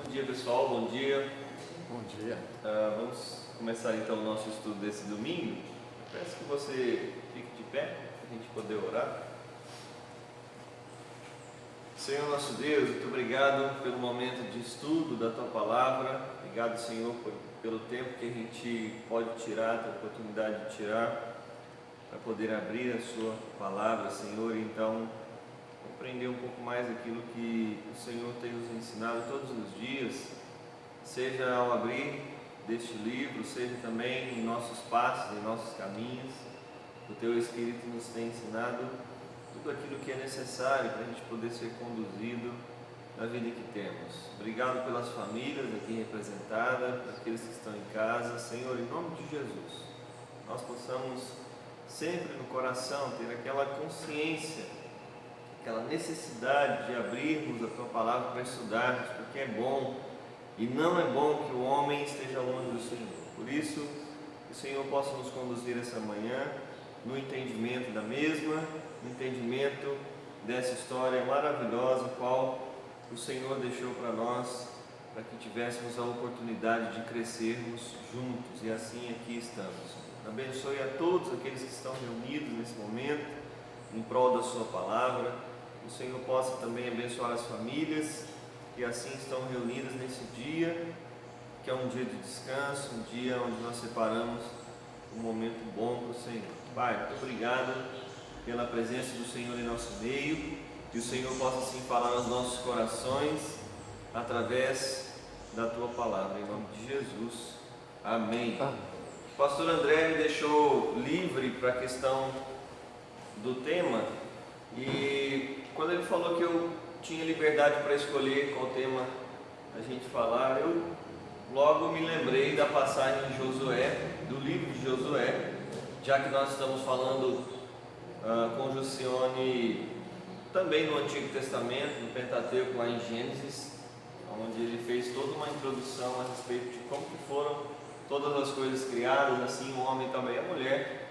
Bom dia, pessoal, bom dia. Bom dia. Vamos começar então o nosso estudo desse domingo. Peço que você fique de pé para a gente poder orar. Senhor nosso Deus, muito obrigado pelo momento de estudo da Tua Palavra. Obrigado, Senhor, pelo tempo que a gente pode tirar, a oportunidade de tirar, para poder abrir a Sua Palavra, Senhor, e então compreender um pouco mais aquilo que o Senhor tem nos ensinado todos os dias, seja ao abrir deste livro, seja também em nossos passos, em nossos caminhos. O Teu Espírito nos tem ensinado tudo aquilo que é necessário para a gente poder ser conduzido na vida que temos. Obrigado pelas famílias aqui representadas, por aqueles que estão em casa. Senhor, em nome de Jesus, nós possamos sempre no coração ter aquela consciência, aquela necessidade de abrirmos a Tua Palavra para estudarmos, porque é bom e não é bom que o homem esteja longe do Senhor. Por isso, que o Senhor possa nos conduzir essa manhã no entendimento da mesma, no entendimento dessa história maravilhosa, qual o Senhor deixou para nós, para que tivéssemos a oportunidade de crescermos juntos, e assim aqui estamos. Abençoe a todos aqueles que estão reunidos nesse momento, em prol da Sua Palavra. Que o Senhor possa também abençoar as famílias que assim estão reunidas nesse dia, que é um dia de descanso, um dia onde nós separamos um momento bom para o Senhor. Pai, muito obrigado pela presença do Senhor em nosso meio, que o Senhor possa assim falar aos nossos corações através da Tua Palavra, em nome de Jesus. Amém. O pastor André me deixou livre para a questão do tema, e quando ele falou que eu tinha liberdade para escolher qual tema a gente falar, eu logo me lembrei da passagem de Josué, do livro de Josué, já que nós estamos falando com Josione também no Antigo Testamento, no Pentateuco, lá em Gênesis, onde ele fez toda uma introdução a respeito de como que foram todas as coisas criadas, assim o homem também a mulher.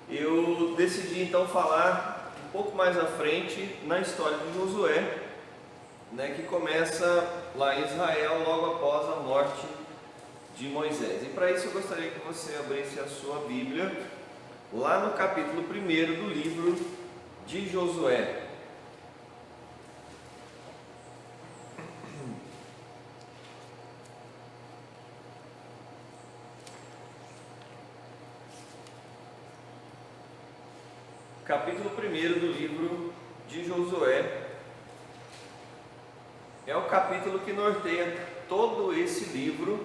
Eu decidi então falar um pouco mais à frente na história de Josué, que começa lá em Israel logo após a morte de Moisés. E para isso eu gostaria que você abrisse a sua Bíblia lá no capítulo 1 do livro de Josué. Capítulo 1 do livro de Josué é o capítulo que norteia todo esse livro.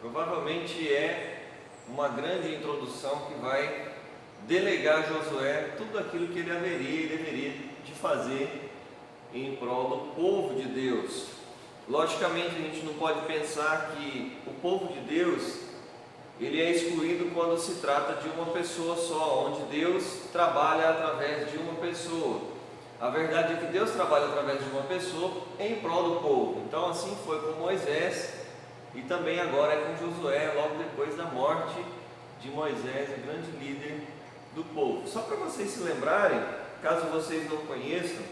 Provavelmente é uma grande introdução que vai delegar a Josué tudo aquilo que ele haveria e deveria de fazer em prol do povo de Deus. Logicamente a gente não pode pensar que o povo de Deus ele é excluído quando se trata de uma pessoa só, onde Deus trabalha através de uma pessoa. A verdade é que Deus trabalha através de uma pessoa em prol do povo. Então assim foi com Moisés e também agora é com Josué, logo depois da morte de Moisés, o grande líder do povo. Só para vocês se lembrarem, caso vocês não conheçam,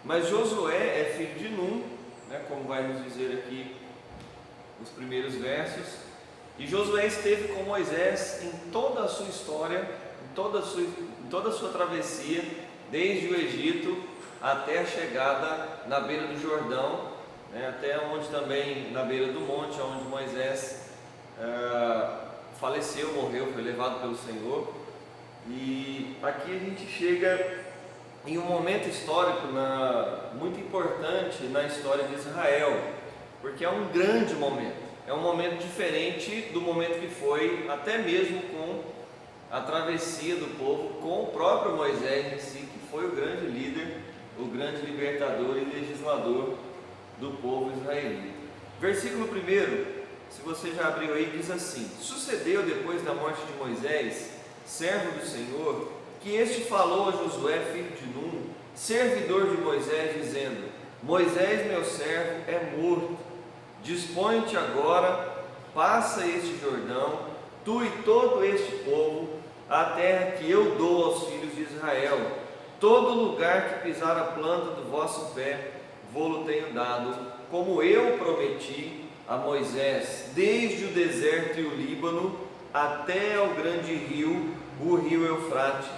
mas Josué é filho de Num, como vai nos dizer aqui os primeiros versos. E Josué esteve com Moisés em toda a sua história, em toda a sua travessia, desde o Egito até a chegada na beira do Jordão, até onde também, na beira do monte, onde Moisés faleceu, morreu, foi levado pelo Senhor. E aqui a gente chega em um momento histórico muito importante na história de Israel, porque é um grande momento, é um momento diferente do momento que foi até mesmo com a travessia do povo, com o próprio Moisés em si, que foi o grande líder, o grande libertador e legislador do povo israelita. Versículo 1, se você já abriu aí, diz assim: Sucedeu depois da morte de Moisés, servo do Senhor, que este falou a Josué, filho de Num, servidor de Moisés, dizendo: Moisés, meu servo, é morto. Dispõe-te agora, passa este Jordão, tu e todo este povo, a terra que eu dou aos filhos de Israel. Todo lugar que pisar a planta do vosso pé, vô-lo tenho dado, como eu prometi a Moisés, desde o deserto e o Líbano até ao grande rio, o rio Eufrates,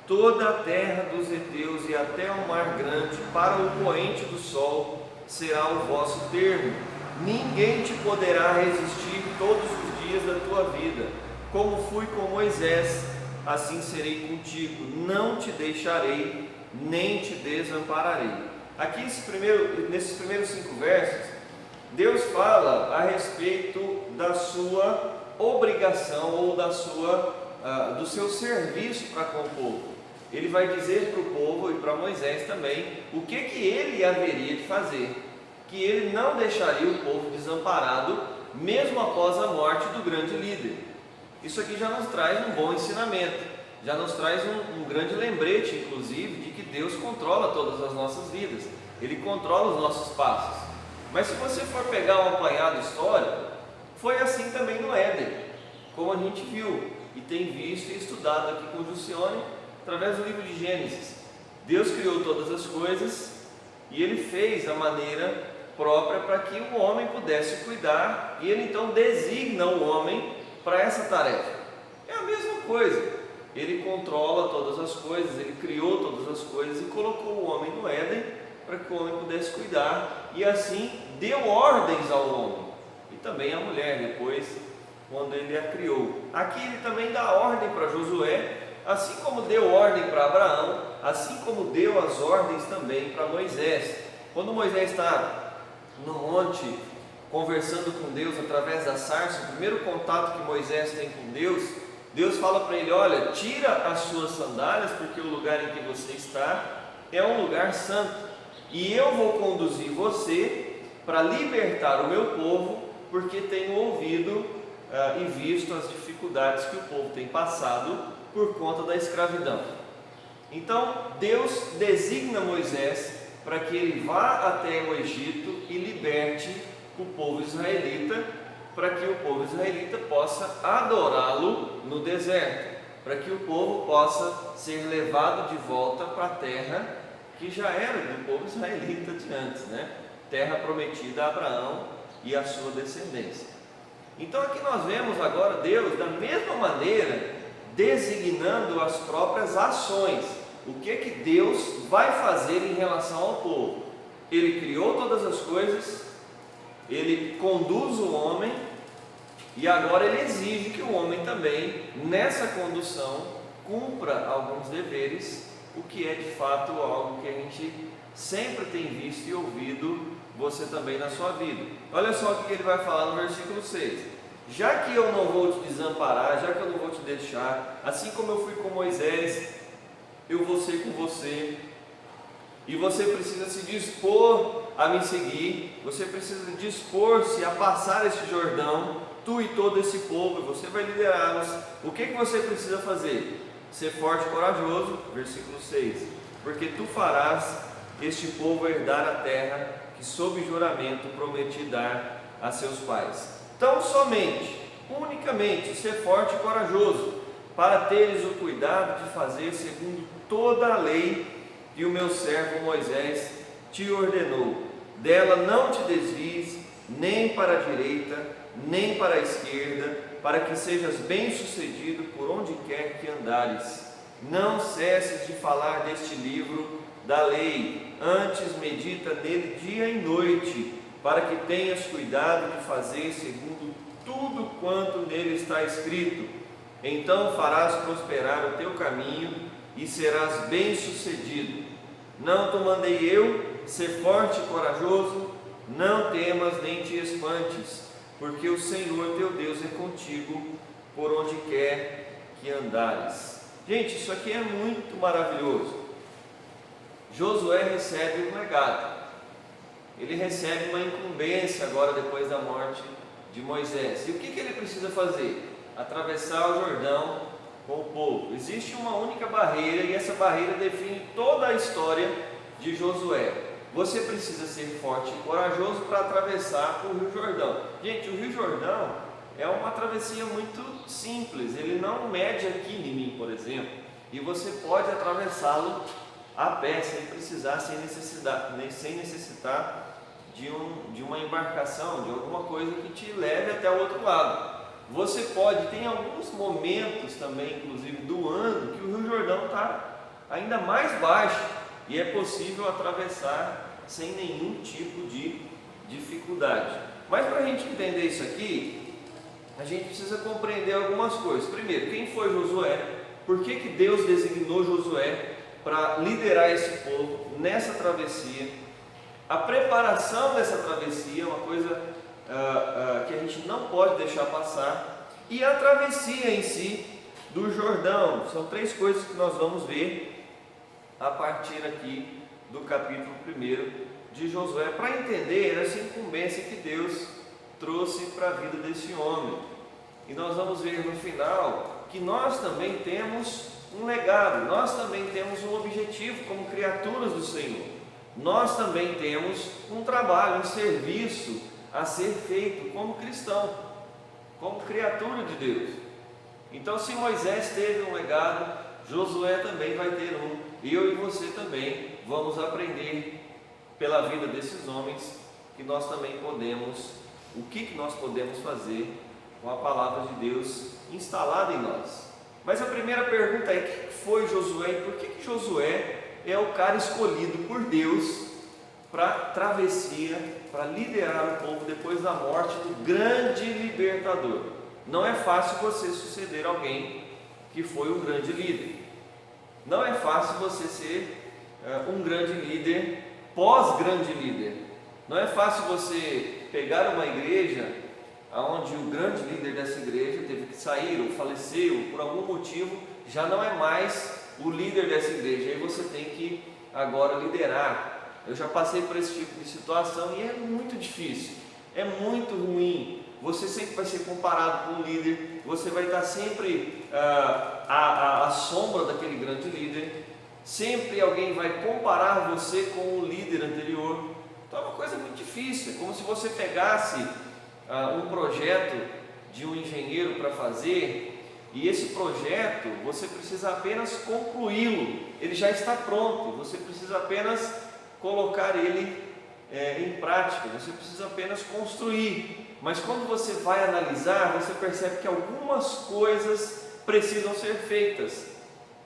toda a terra dos heteus e até o mar grande, para o poente do sol, será o vosso termo. Ninguém te poderá resistir todos os dias da tua vida. Como fui com Moisés, assim serei contigo. Não te deixarei, nem te desampararei. Aqui nesses primeiros 5 versos, Deus fala a respeito da sua obrigação ou do seu serviço para com o povo. Ele vai dizer para o povo e para Moisés também o que ele haveria de fazer, que ele não deixaria o povo desamparado mesmo após a morte do grande líder. Isso aqui já nos traz um bom ensinamento, já nos traz um grande lembrete, inclusive, de que Deus controla todas as nossas vidas, Ele controla os nossos passos. Mas se você for pegar um apanhado histórico, foi assim também no Éden, como a gente viu e tem visto e estudado aqui com o Jussione, através do livro de Gênesis. Deus criou todas as coisas e Ele fez a maneira própria para que o homem pudesse cuidar, e Ele então designa o homem para essa tarefa. É a mesma coisa, Ele controla todas as coisas, Ele criou todas as coisas e colocou o homem no Éden para que o homem pudesse cuidar, e assim deu ordens ao homem e também à mulher depois, quando Ele a criou. Aqui Ele também dá ordem para Josué, assim como deu ordem para Abraão, assim como deu as ordens também para Moisés. Quando Moisés está no monte conversando com Deus através da sarça, o primeiro contato que Moisés tem com Deus, Deus fala para ele: olha, tira as suas sandálias, porque o lugar em que você está é um lugar santo, e eu vou conduzir você para libertar o meu povo, porque tenho ouvido e visto as dificuldades que o povo tem passado por conta da escravidão. Então Deus designa Moisés para que ele vá até o Egito e liberte o povo israelita, para que o povo israelita possa adorá-lo no deserto, para que o povo possa ser levado de volta para a terra que já era do povo israelita de antes, terra prometida a Abraão e a sua descendência. Então aqui nós vemos agora Deus da mesma maneira designando as próprias ações. O que Deus vai fazer em relação ao povo? Ele criou todas as coisas, Ele conduz o homem, e agora Ele exige que o homem também, nessa condução, cumpra alguns deveres, o que é de fato algo que a gente sempre tem visto e ouvido, você também na sua vida. Olha só o que Ele vai falar no versículo 6. Já que eu não vou te desamparar, já que eu não vou te deixar, assim como eu fui com Moisés, eu vou ser com você, e você precisa se dispor a me seguir, você precisa dispor-se a passar este Jordão, tu e todo esse povo, e você vai liderá-los. O que você precisa fazer? Ser forte e corajoso, versículo 6, porque tu farás este povo herdar a terra que sob juramento prometi dar a seus pais. Tão somente, unicamente, ser forte e corajoso, para teres o cuidado de fazer segundo toda a lei que o meu servo Moisés te ordenou. Dela não te desvies, nem para a direita, nem para a esquerda, para que sejas bem-sucedido por onde quer que andares. Não cesses de falar deste livro da lei, antes medita nele dia e noite, para que tenhas cuidado de fazer segundo tudo quanto nele está escrito. Então farás prosperar o teu caminho e serás bem-sucedido. Não te mandei eu ser forte e corajoso? Não temas nem te espantes, porque o Senhor teu Deus é contigo por onde quer que andares. Gente, isso aqui é muito maravilhoso. Josué recebe um legado, ele recebe uma incumbência agora depois da morte de Moisés. E o que ele precisa fazer? Atravessar o Jordão com o povo. Existe uma única barreira, e essa barreira define toda a história de Josué. Você precisa ser forte e corajoso para atravessar o Rio Jordão. Gente, o Rio Jordão é uma travessia muito simples, ele não mede aqui em mim, por exemplo, e você pode atravessá-lo a pé, sem precisar, sem necessitar de uma embarcação, de alguma coisa que te leve até o outro lado. Você pode, tem alguns momentos também, inclusive do ano, que o Rio Jordão está ainda mais baixo e é possível atravessar sem nenhum tipo de dificuldade. Mas para a gente entender isso aqui, a gente precisa compreender algumas coisas. Primeiro, quem foi Josué? Por que Deus designou Josué para liderar esse povo nessa travessia? A preparação dessa travessia é uma coisa que a gente não pode deixar passar. E a travessia em si do Jordão. São três coisas que nós vamos ver a partir aqui do capítulo 1 de Josué, para entender essa incumbência que Deus trouxe para a vida desse homem. E nós vamos ver no final que nós também temos um legado, nós também temos um objetivo como criaturas do Senhor. Nós também temos um trabalho, um serviço a ser feito como cristão, como criatura de Deus. Então, se Moisés teve um legado, Josué também vai ter um. Eu e você também vamos aprender pela vida desses homens que nós também podemos, o que nós podemos fazer com a palavra de Deus instalada em nós. Mas a primeira pergunta é: quem foi Josué e por que Josué é o cara escolhido por Deus para a travessia, para liderar o povo depois da morte do grande libertador? Não é fácil você suceder alguém que foi um grande líder. Não é fácil você ser um grande líder pós-grande líder. Não é fácil você pegar uma igreja onde o grande líder dessa igreja teve que sair ou faleceu, ou por algum motivo já não é mais o líder dessa igreja, aí você tem que agora liderar. Eu já passei por esse tipo de situação e é muito difícil, é muito ruim. Você sempre vai ser comparado com o líder, você vai estar sempre à sombra daquele grande líder, sempre alguém vai comparar você com o líder anterior. Então é uma coisa muito difícil, é como se você pegasse um projeto de um engenheiro para fazer, e esse projeto você precisa apenas concluí-lo, ele já está pronto, você precisa apenas colocar ele em prática, você precisa apenas construir. Mas quando você vai analisar, você percebe que algumas coisas precisam ser feitas.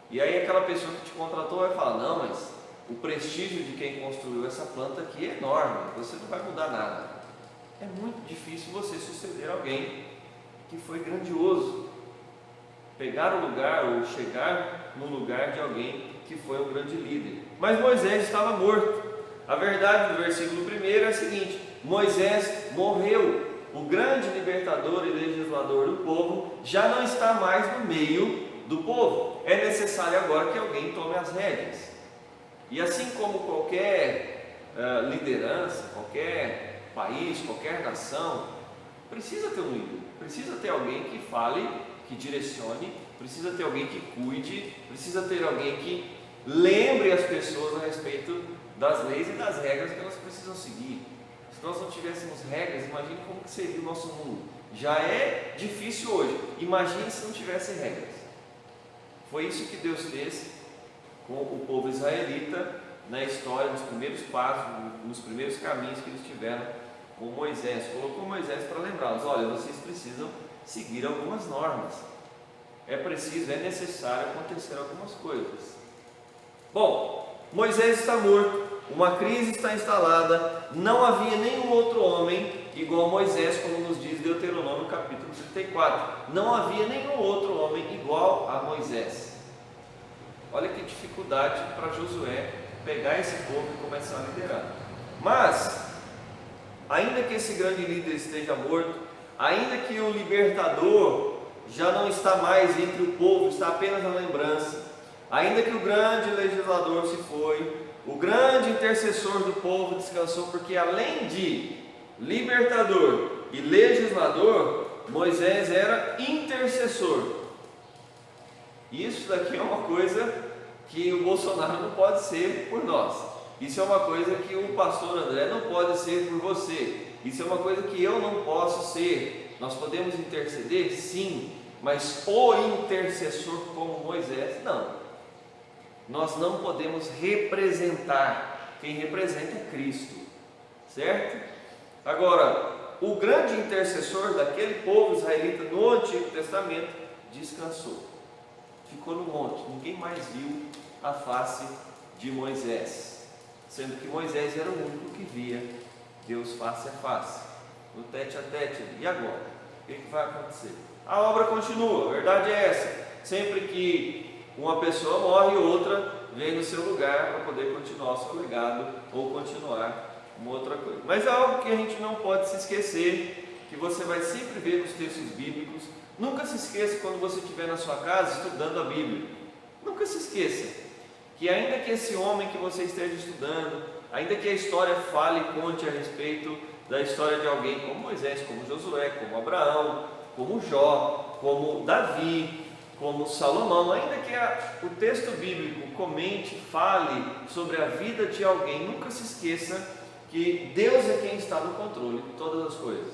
E aí aquela pessoa que te contratou vai falar: não, mas o prestígio de quem construiu essa planta aqui é enorme, você não vai mudar nada. É muito difícil você suceder alguém que foi grandioso, pegar o lugar ou chegar no lugar de alguém que foi um grande líder. Mas Moisés estava morto. A verdade do versículo 1 é a seguinte: Moisés morreu. O grande libertador e legislador do povo já não está mais no meio do povo. É necessário agora que alguém tome as rédeas. E assim como qualquer liderança, qualquer país, qualquer nação, precisa ter um líder, precisa ter alguém que fale, que direcione, precisa ter alguém que cuide, precisa ter alguém que lembre as pessoas a respeito das leis e das regras que elas precisam seguir. Se nós não tivéssemos regras, imagine como que seria o nosso mundo. Já é difícil hoje, imagine se não tivesse regras. Foi isso que Deus fez com o povo israelita na história, nos primeiros passos, nos primeiros caminhos que eles tiveram com Moisés. Colocou Moisés para lembrá-los: olha, vocês precisam seguir algumas normas, é necessário acontecer algumas coisas. Bom, Moisés está morto, uma crise está instalada, não havia nenhum outro homem igual a Moisés, como nos diz Deuteronômio capítulo 34, não havia nenhum outro homem igual a Moisés. Olha que dificuldade para Josué pegar esse povo e começar a liderar. Mas, ainda que esse grande líder esteja morto, ainda que o libertador já não está mais entre o povo, está apenas na lembrança, ainda que o grande legislador se foi, o grande intercessor do povo descansou, porque além de libertador e legislador, Moisés era intercessor. Isso daqui é uma coisa que o Bolsonaro não pode ser por nós. Isso é uma coisa que o pastor André não pode ser por você. Isso é uma coisa que eu não posso ser. Nós podemos interceder? Sim. Mas o intercessor como Moisés, não. Nós não podemos representar. Quem representa é Cristo. certo? Agora, o grande intercessor daquele povo israelita no Antigo Testamento descansou, ficou no monte, ninguém mais viu a face de Moisés, sendo que Moisés era o único que via Deus face a face, no tete a tete. E agora? O que vai acontecer? A obra continua, a verdade é essa. Sempre que uma pessoa morre, outra vem no seu lugar para poder continuar o seu legado ou continuar uma outra coisa. Mas é algo que a gente não pode se esquecer, que você vai sempre ver nos textos bíblicos. Nunca se esqueça quando você estiver na sua casa estudando a Bíblia. Nunca se esqueça que ainda que esse homem que você esteja estudando, ainda que a história fale e conte a respeito da história de alguém como Moisés, como Josué, como Abraão, como Jó, como Davi, como Salomão, ainda que o texto bíblico comente, fale sobre a vida de alguém, nunca se esqueça que Deus é quem está no controle de todas as coisas.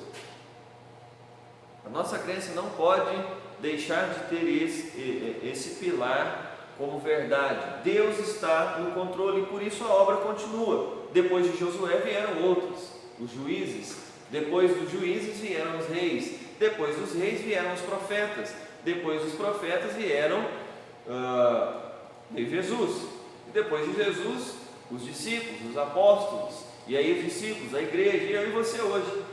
A nossa crença não pode deixar de ter esse pilar como verdade. Deus está no controle e por isso a obra continua. Depois de Josué vieram outros, os juízes. Depois dos juízes vieram os reis. Depois dos reis vieram os profetas. Depois dos profetas veio Jesus. E depois de Jesus, os discípulos, os apóstolos. E aí os discípulos, a igreja, e eu e você hoje.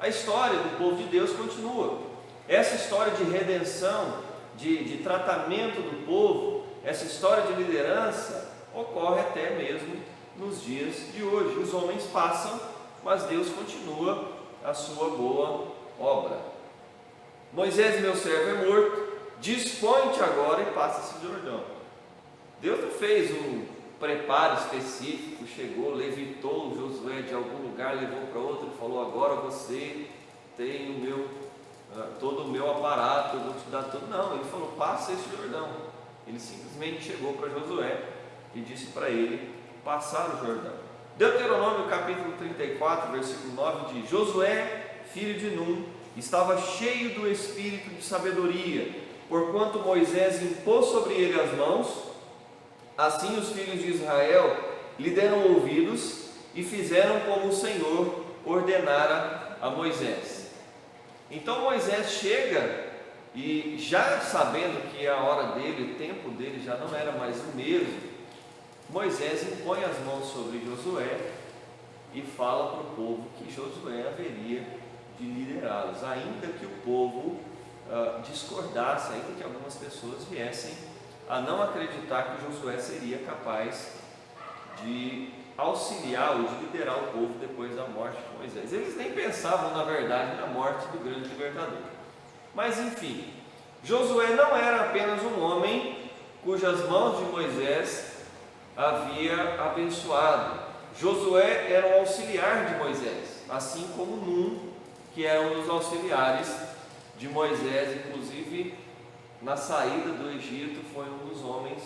A história do povo de Deus continua. Essa história de redenção, de tratamento do povo, essa história de liderança ocorre até mesmo nos dias de hoje. Os homens passam, mas Deus continua a sua boa obra. Moisés, meu servo, é morto, dispõe-te agora e passa esse Jordão. Deus não fez um preparo específico, chegou, levitou Josué de algum lugar, levou para outro e falou: agora você tem todo o meu aparato, eu vou te dar tudo. Não, ele falou: passa esse Jordão. Ele simplesmente chegou para Josué e disse para ele passar o Jordão. Deuteronômio capítulo 34, versículo 9 diz: Josué, filho de Num, estava cheio do espírito de sabedoria, porquanto Moisés impôs sobre ele as mãos. Assim os filhos de Israel lhe deram ouvidos e fizeram como o Senhor ordenara a Moisés. Então Moisés chega e, já sabendo que a hora dele, o tempo dele já não era mais o mesmo, Moisés impõe as mãos sobre Josué e fala para o povo que Josué haveria de liderá-los, ainda que o povo discordasse, ainda que algumas pessoas viessem a não acreditar que Josué seria capaz de auxiliar ou de liderar o povo depois da morte de Moisés. Eles nem pensavam, na verdade, na morte do grande libertador. Mas enfim, Josué não era apenas um homem cujas mãos de Moisés havia abençoado. Josué era um auxiliar de Moisés, assim como Num, que era um dos auxiliares de Moisés, inclusive na saída do Egito foi um dos homens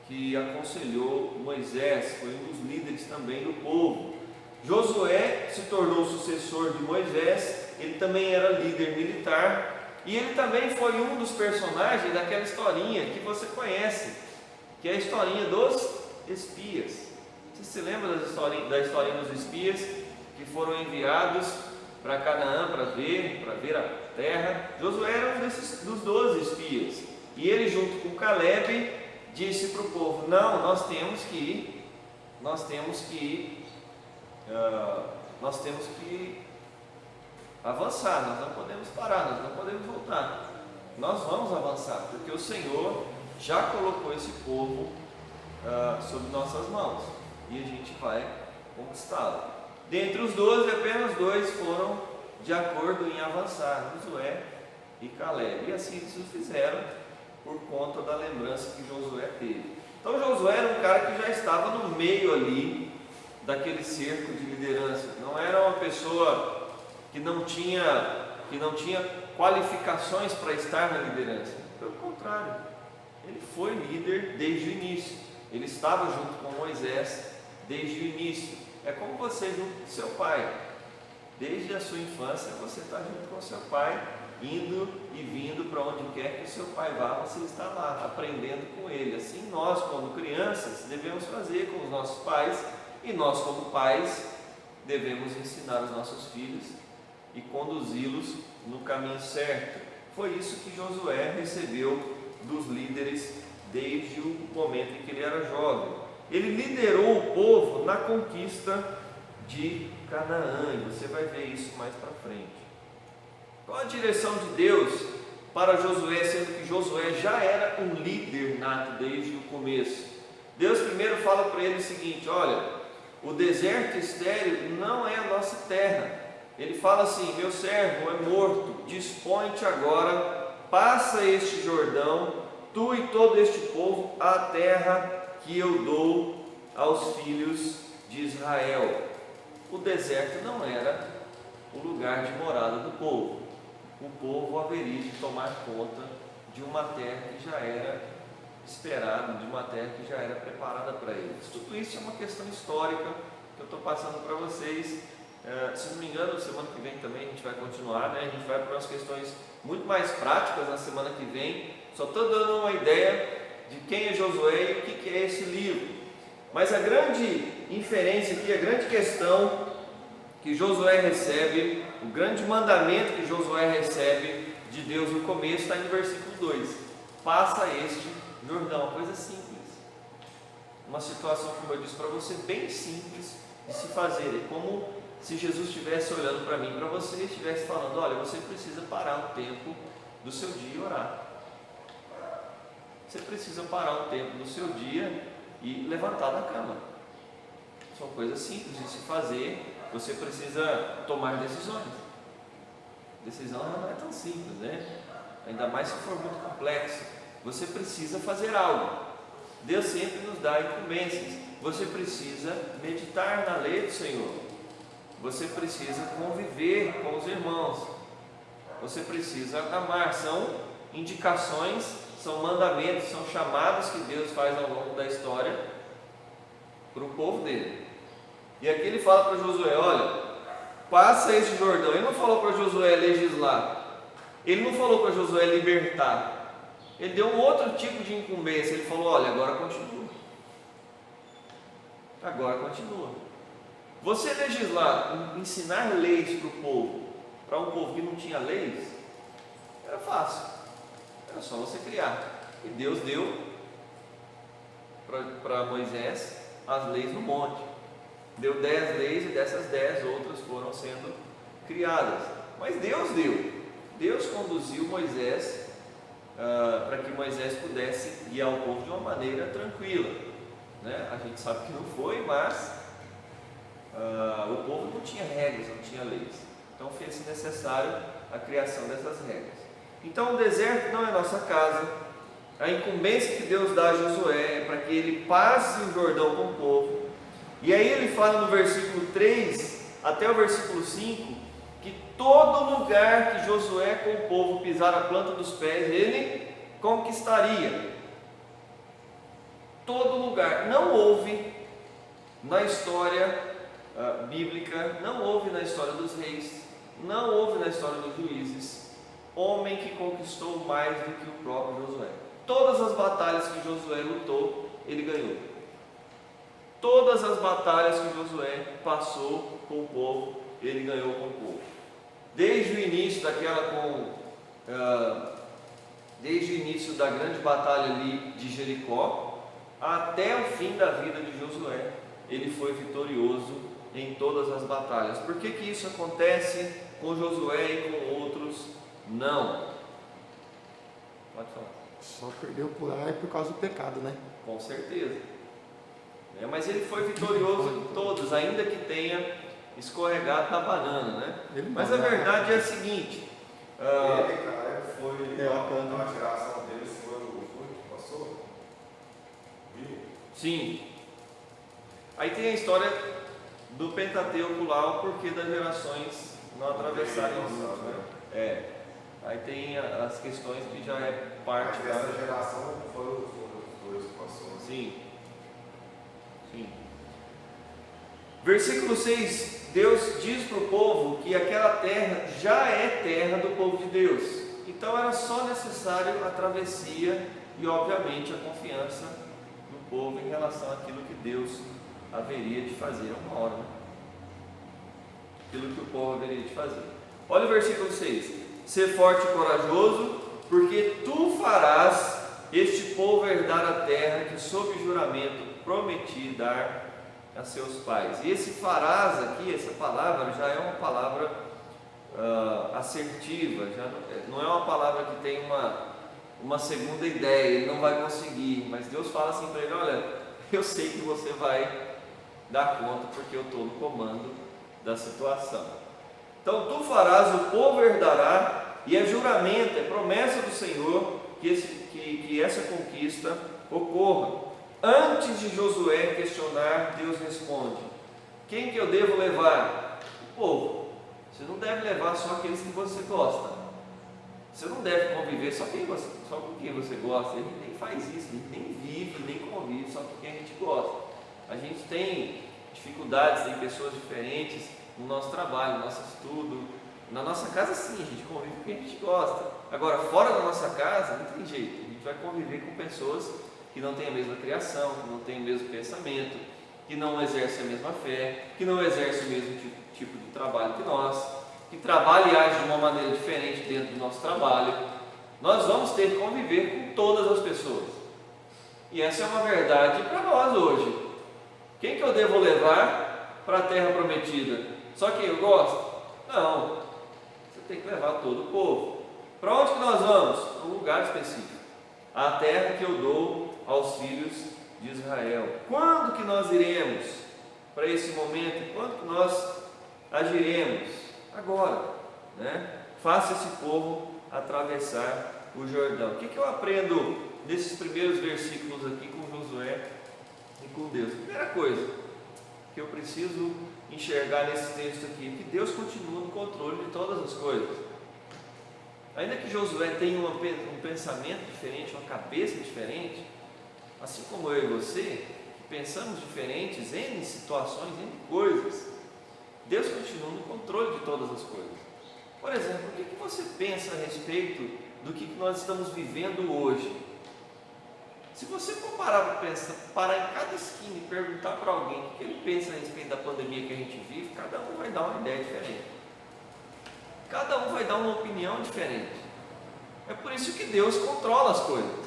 que aconselhou Moisés, foi um dos líderes também do povo. Josué se tornou sucessor de Moisés, ele também era líder militar, e ele também foi um dos personagens daquela historinha que você conhece, que é a historinha dos espias. Você se lembra da historinha dos espias que foram enviados para Canaã para ver a terra? Josué era um dos 12 espias, e ele, junto com Caleb, disse para o povo: não, nós temos que avançar, nós não podemos parar, nós não podemos voltar, nós vamos avançar, porque o Senhor já colocou esse povo sob nossas mãos, e a gente vai conquistá-lo. Dentre os 12, apenas 2 foram de acordo em avançar, Josué e Caleb, e assim eles o fizeram por conta da lembrança que Josué teve. Então Josué era um cara que já estava no meio ali daquele cerco de liderança, não era uma pessoa que não tinha qualificações para estar na liderança, pelo contrário, ele foi líder desde o início, ele estava junto com Moisés desde o início. É como você junto com seu pai, desde a sua infância você está junto com seu pai, indo e vindo para onde quer que o seu pai vá, você está lá, aprendendo com ele. Assim nós, como crianças, devemos fazer com os nossos pais, e nós como pais devemos ensinar os nossos filhos e conduzi-los no caminho certo. Foi isso que Josué recebeu dos líderes desde o momento em que ele era jovem. Ele liderou o povo na conquista de Canaã, e você vai ver isso mais para frente. Qual a direção de Deus para Josué, sendo que Josué já era um líder nato desde o começo? Deus primeiro fala para ele o seguinte: olha, o deserto estéril não é a nossa terra. Ele fala assim: meu servo é morto, dispõe-te agora, passa este Jordão, tu e todo este povo, a terra que eu dou aos filhos de Israel. O deserto não era o lugar de morada do povo. O povo haveria de tomar conta de uma terra que já era esperada, de uma terra que já era preparada para eles. Tudo isso é uma questão histórica que eu estou passando para vocês. Se não me engano, semana que vem também a gente vai continuar, né? A gente vai para umas questões muito mais práticas na semana que vem. Só estou dando uma ideia de quem é Josué e o que é esse livro. Mas a grande inferência aqui, a grande questão que Josué recebe, o grande mandamento que Josué recebe de Deus no começo, está no versículo 2: passa este Jordão. Uma coisa simples, uma situação, como eu disse para você, bem simples de se fazer. É como se Jesus estivesse olhando para mim, para você, e estivesse falando: olha, você precisa parar um tempo do seu dia e orar. Você precisa parar um tempo do seu dia e levantar da cama. São coisas simples de se fazer. Você precisa tomar decisões. Decisão não é tão simples, né? Ainda mais se for muito complexo. Você precisa fazer algo. Deus sempre nos dá incumbências. Você precisa meditar na lei do Senhor. Você precisa conviver com os irmãos. Você precisa amar. São indicações, são mandamentos, são chamados que Deus faz ao longo da história para o povo dele. E aqui ele fala para Josué: olha, passa esse Jordão. Ele não falou para Josué legislar, ele não falou para Josué libertar, ele deu um outro tipo de incumbência. Ele falou: olha, agora continua. Agora continua. Você legislar, ensinar leis para o povo, para um povo que não tinha leis, era fácil, era só você criar. E Deus deu para Moisés as leis no monte. Deu 10 leis e dessas 10 outras foram sendo criadas. Mas Deus deu. Deus conduziu Moisés para que Moisés pudesse guiar o povo de uma maneira tranquila, né? A gente sabe que não foi, mas o povo não tinha regras, não tinha leis. Então fez necessário a criação dessas regras. Então o deserto não é nossa casa. A incumbência que Deus dá a Josué é para que ele passe o Jordão com o povo. E aí ele fala no versículo 3 até o versículo 5 que todo lugar que Josué com o povo pisar a planta dos pés, ele conquistaria. Todo lugar. Não houve na história bíblica, não houve na história dos reis, não houve na história dos juízes, homem que conquistou mais do que o próprio Josué. Todas as batalhas que Josué lutou, ele ganhou. Todas as batalhas que Josué passou com o povo, ele ganhou com o povo. Desde o início desde o início da grande batalha ali de Jericó, até o fim da vida de Josué, ele foi vitorioso em todas as batalhas. Por que isso acontece com Josué e com outros não? Pode falar. Só perdeu por aí por causa do pecado, né? Com certeza. Mas ele foi vitorioso em todos, ainda que tenha escorregado na banana, né? Mas a verdade é a seguinte: a geração deles foi o que passou? Sim. Aí tem a história do Pentateuco lá, o porquê das gerações não atravessarem juntos, né? Aí tem as questões que já é parte dessa geração, foram os dois que passou. Sim. Versículo 6, Deus diz para o povo que aquela terra já é terra do povo de Deus. Então era só necessário a travessia e obviamente a confiança do povo em relação àquilo que Deus haveria de fazer uma hora, né? aquilo que o povo haveria de fazer. Olha o versículo 6: ser forte e corajoso, porque tu farás este povo herdar a terra que sob juramento prometi dar a seus pais. E esse farás aqui, essa palavra já é uma palavra assertiva, já não é uma palavra que tem uma segunda ideia, ele não vai conseguir, mas Deus fala assim para ele: olha, eu sei que você vai dar conta, porque eu estou no comando da situação. Então tu farás, o povo herdará, e é juramento, é promessa do Senhor que essa conquista ocorra. Antes de Josué questionar, Deus responde: quem que eu devo levar? O povo. Você não deve levar só aqueles que você gosta. Você não deve conviver só com quem você gosta. A gente nem faz isso, a gente nem vive, nem convive só com quem a gente gosta. A gente tem dificuldades, tem pessoas diferentes no nosso trabalho, no nosso estudo. Na nossa casa sim, a gente convive com quem a gente gosta. Agora, fora da nossa casa, não tem jeito. A gente vai conviver com pessoas que não têm a mesma criação, que não têm o mesmo pensamento, que não exercem a mesma fé, que não exercem o mesmo tipo de trabalho que nós, que trabalham e agem de uma maneira diferente dentro do nosso trabalho. Nós vamos ter que conviver com todas as pessoas. E essa é uma verdade para nós hoje. Quem que eu devo levar para a terra prometida? Só quem eu gosto? Não. Você tem que levar todo o povo. Para onde que nós vamos? Um lugar específico. A terra que eu dou aos filhos de Israel. Quando que nós iremos para esse momento? Quando que nós agiremos? Agora, né? Faça esse povo atravessar o Jordão. O que eu aprendo nesses primeiros versículos aqui com Josué e com Deus? Primeira coisa que eu preciso enxergar nesse texto aqui, que Deus continua no controle de todas as coisas. Ainda que Josué tenha um pensamento diferente, uma cabeça diferente, assim como eu e você, que pensamos diferentes em situações, em coisas, Deus continua no controle de todas as coisas. Por exemplo, o que você pensa a respeito do que nós estamos vivendo hoje? Se você for parar em cada esquina e perguntar para alguém o que ele pensa a respeito da pandemia que a gente vive, cada um vai dar uma ideia diferente. Cada um vai dar uma opinião diferente. É por isso que Deus controla as coisas.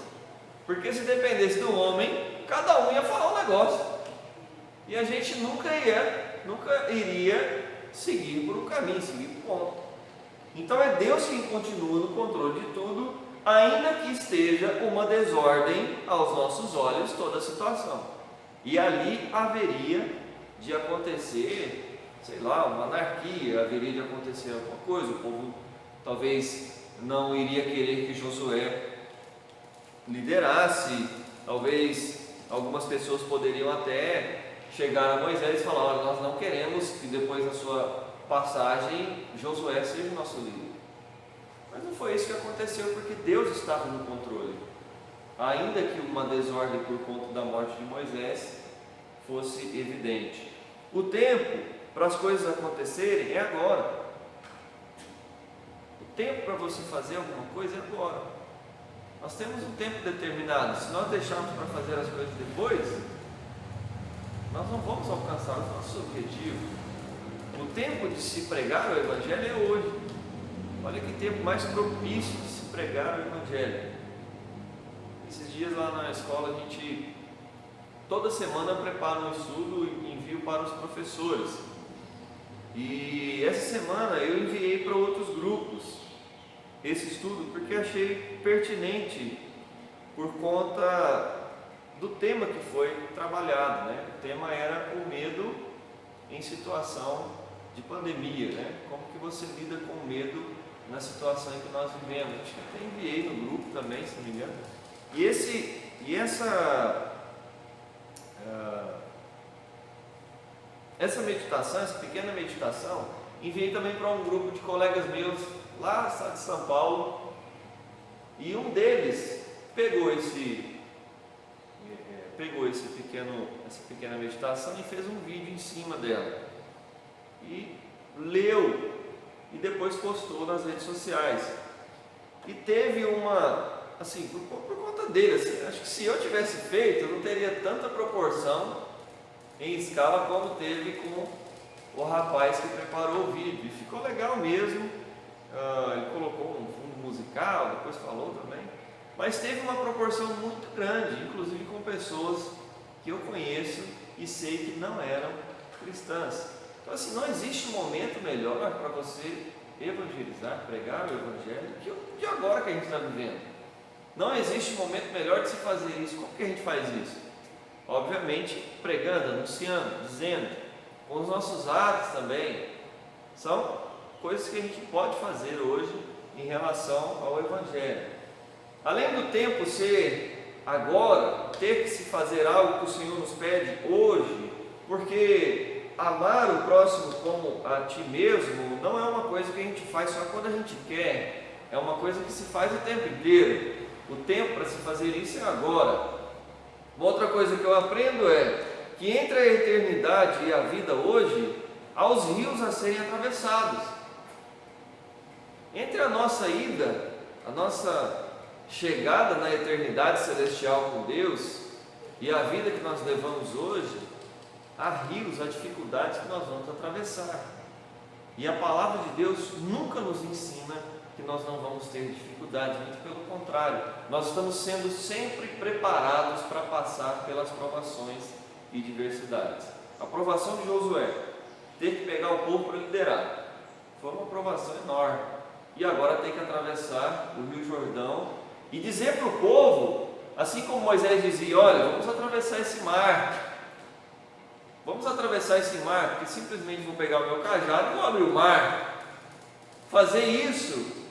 Porque se dependesse do homem, cada um ia falar um negócio. E a gente nunca iria seguir por um caminho, seguir por um ponto. Então é Deus quem continua no controle de tudo, ainda que esteja uma desordem aos nossos olhos toda a situação. E ali haveria de acontecer, sei lá, uma anarquia, haveria de acontecer alguma coisa. O povo talvez não iria querer que Josué liderasse, talvez algumas pessoas poderiam até chegar a Moisés e falar: olha, nós não queremos que depois da sua passagem Josué seja o nosso líder. Mas não foi isso que aconteceu, porque Deus estava no controle. Ainda que uma desordem por conta da morte de Moisés fosse evidente. O tempo para as coisas acontecerem é agora. O tempo para você fazer alguma coisa é agora. Nós temos um tempo determinado. Se nós deixarmos para fazer as coisas depois, nós não vamos alcançar os nossos objetivos. O tempo de se pregar o Evangelho é hoje. Olha que tempo mais propício de se pregar o Evangelho. Esses dias lá na escola a gente toda semana prepara um estudo e envio para os professores. E essa semana eu enviei para outros grupos esse estudo porque achei pertinente por conta do tema que foi trabalhado, né? O tema era o medo em situação de pandemia, né? Como que você lida com o medo na situação em que nós vivemos. Acho que até enviei no grupo também, se não me engano. Essa meditação, essa pequena meditação, enviei também para um grupo de colegas meus lá no estado de São Paulo, e um deles pegou essa pequena meditação e fez um vídeo em cima dela e leu e depois postou nas redes sociais. E teve assim, por conta dele, assim, acho que se eu tivesse feito, eu não teria tanta proporção em escala como teve com o rapaz que preparou o vídeo. E ficou legal mesmo. Ele colocou um fundo musical, depois falou também. Mas teve uma proporção muito grande, inclusive com pessoas que eu conheço e sei que não eram cristãs. Então assim, não existe um momento melhor para você evangelizar, pregar o evangelho que o de agora que a gente está vivendo. Não existe um momento melhor de se fazer isso. Como que a gente faz isso? Obviamente pregando, anunciando, dizendo, com os nossos atos também. São coisas que a gente pode fazer hoje em relação ao evangelho. Além do tempo ser agora, ter que se fazer algo que o Senhor nos pede hoje, porque amar o próximo como a ti mesmo não é uma coisa que a gente faz só quando a gente quer, é uma coisa que se faz o tempo inteiro. O tempo para se fazer isso é agora. Uma outra coisa que eu aprendo é que entre a eternidade e a vida hoje, há os rios a serem atravessados. Entre a nossa ida, a nossa chegada na eternidade celestial com Deus e a vida que nós levamos hoje, há rios, há dificuldades que nós vamos atravessar. E a palavra de Deus nunca nos ensina que nós não vamos ter dificuldades, muito pelo contrário, nós estamos sendo sempre preparados para passar pelas provações e diversidades. A provação de Josué, ter que pegar o povo para liderar, foi uma provação enorme. E agora tem que atravessar o Rio Jordão e dizer para o povo, assim como Moisés dizia: olha, vamos atravessar esse mar. Vamos atravessar esse mar, porque simplesmente vou pegar o meu cajado e vou abrir o mar. Fazer isso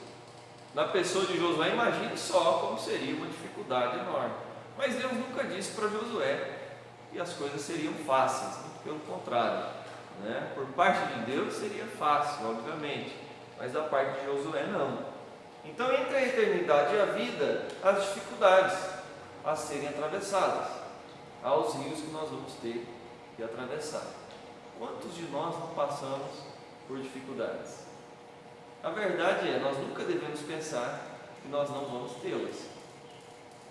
na pessoa de Josué, imagine só como seria uma dificuldade enorme. Mas Deus nunca disse para Josué que as coisas seriam fáceis, muito pelo contrário, né? Por parte de Deus seria fácil, obviamente, mas da parte de Josué não. Então, entre a eternidade e a vida, as dificuldades a serem atravessadas, há os rios que nós vamos ter que atravessar. Quantos de nós não passamos por dificuldades? A verdade é, nós nunca devemos pensar que nós não vamos tê-las.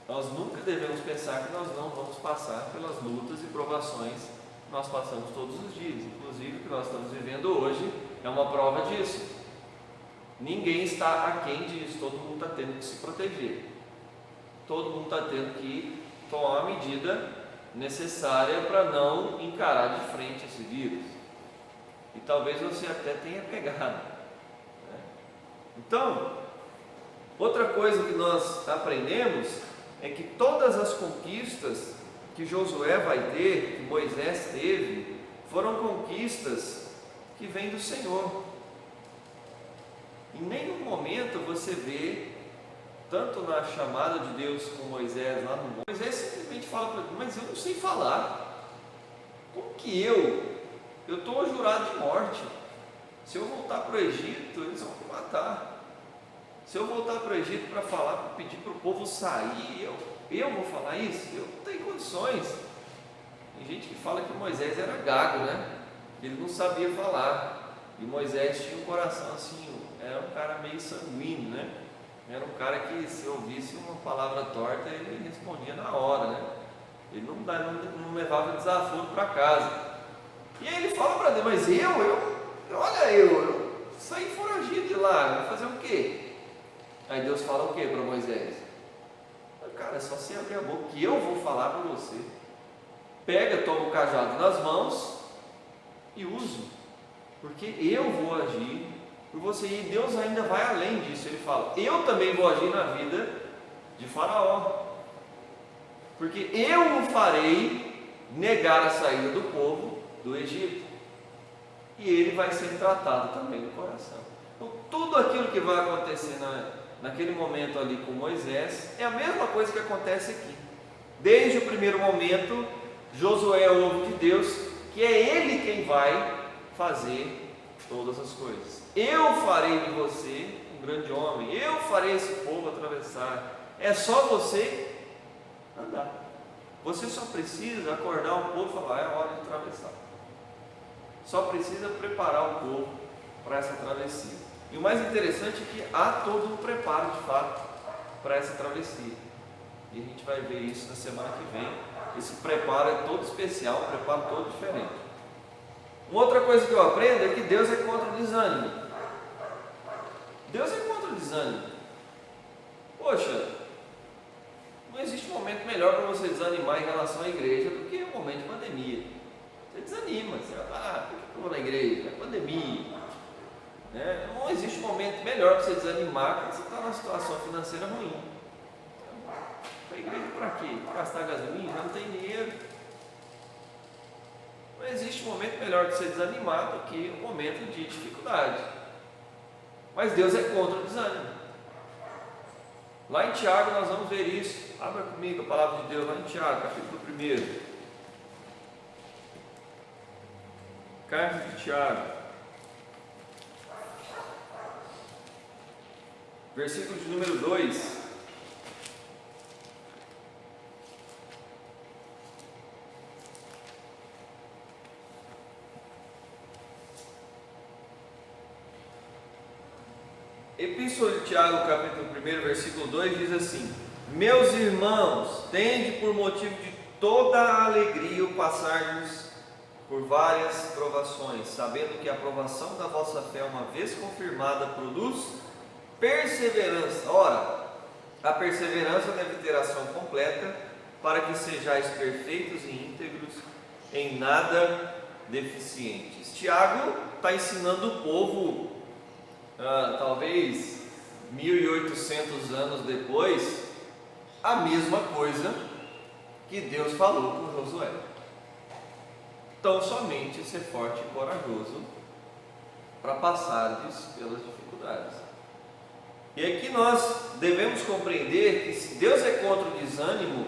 Nós nunca devemos pensar que nós não vamos passar pelas lutas e provações que nós passamos todos os dias. Inclusive, o que nós estamos vivendo hoje é uma prova disso. Ninguém está aquém disso, todo mundo está tendo que se proteger. Todo mundo está tendo que tomar a medida necessária para não encarar de frente esse vírus. E talvez você até tenha pegado. Então, outra coisa que nós aprendemos é que todas as conquistas que Josué vai ter, que Moisés teve, foram conquistas que vêm do Senhor. Em nenhum momento você vê, tanto na chamada de Deus com Moisés lá no monte, Moisés simplesmente fala para ele: mas eu não sei falar. Como que eu estou jurado de morte. Se eu voltar para o Egito, eles vão me matar. Se eu voltar para o Egito para falar, para pedir para o povo sair, eu vou falar isso? Eu não tenho condições. Tem gente que fala que Moisés era gago, né? Ele não sabia falar. E Moisés tinha um coração assim, era um cara meio sanguíneo, né? Era um cara que, se ouvisse uma palavra torta, ele respondia na hora, né? Ele não levava desaforo para casa. E aí ele fala para Deus: mas eu saí foragido de lá, vou fazer o quê? Aí Deus fala o quê para Moisés? Cara, é só você abrir a boca que eu vou falar para você. Pega, toma o cajado nas mãos e use, porque eu vou agir por você. E Deus ainda vai além disso. Ele fala: eu também vou agir na vida de Faraó, porque eu o farei negar a saída do povo do Egito, e ele vai ser tratado também no coração. Então, tudo aquilo que vai acontecer naquele momento ali com Moisés é a mesma coisa que acontece aqui. Desde o primeiro momento, Josué ouve de Deus que é ele quem vai fazer todas as coisas. Eu farei de você um grande homem, eu farei esse povo atravessar. É só você andar. Você só precisa acordar o povo e falar: é hora de atravessar. Só precisa preparar o povo para essa travessia. E o mais interessante é que há todo um preparo de fato para essa travessia. E a gente vai ver isso na semana que vem. Esse preparo é todo especial, um preparo todo diferente. Uma outra coisa que eu aprendo é que Deus é contra o desânimo. Deus é contra o desânimo. Poxa, não existe momento melhor para você desanimar em relação à igreja do que o momento de pandemia. Você desanima, você vai, por que eu vou na igreja? É pandemia. Não existe momento melhor para você desanimar quando você está numa situação financeira ruim. Para a igreja para quê? Gastar gasolina? Já não tem dinheiro. Não existe momento melhor de você desanimar do que um momento de dificuldade. Mas Deus é contra o desânimo. Lá em Tiago nós vamos ver isso. Abra comigo a palavra de Deus lá em Tiago, capítulo 1. Carta de Tiago. Versículo de número 2. Epístola de Tiago, capítulo 1, versículo 2, diz assim: Meus irmãos, tende por motivo de toda a alegria o passardes por várias provações, sabendo que a provação da vossa fé, uma vez confirmada, produz perseverança. Ora, a perseverança deve ter ação completa, para que sejais perfeitos e íntegros, em nada deficientes. Tiago está ensinando o povo, talvez 1800 anos depois, a mesma coisa que Deus falou com Josué. Tão somente ser forte e corajoso para passardes pelas dificuldades. E aqui nós devemos compreender que se Deus é contra o desânimo,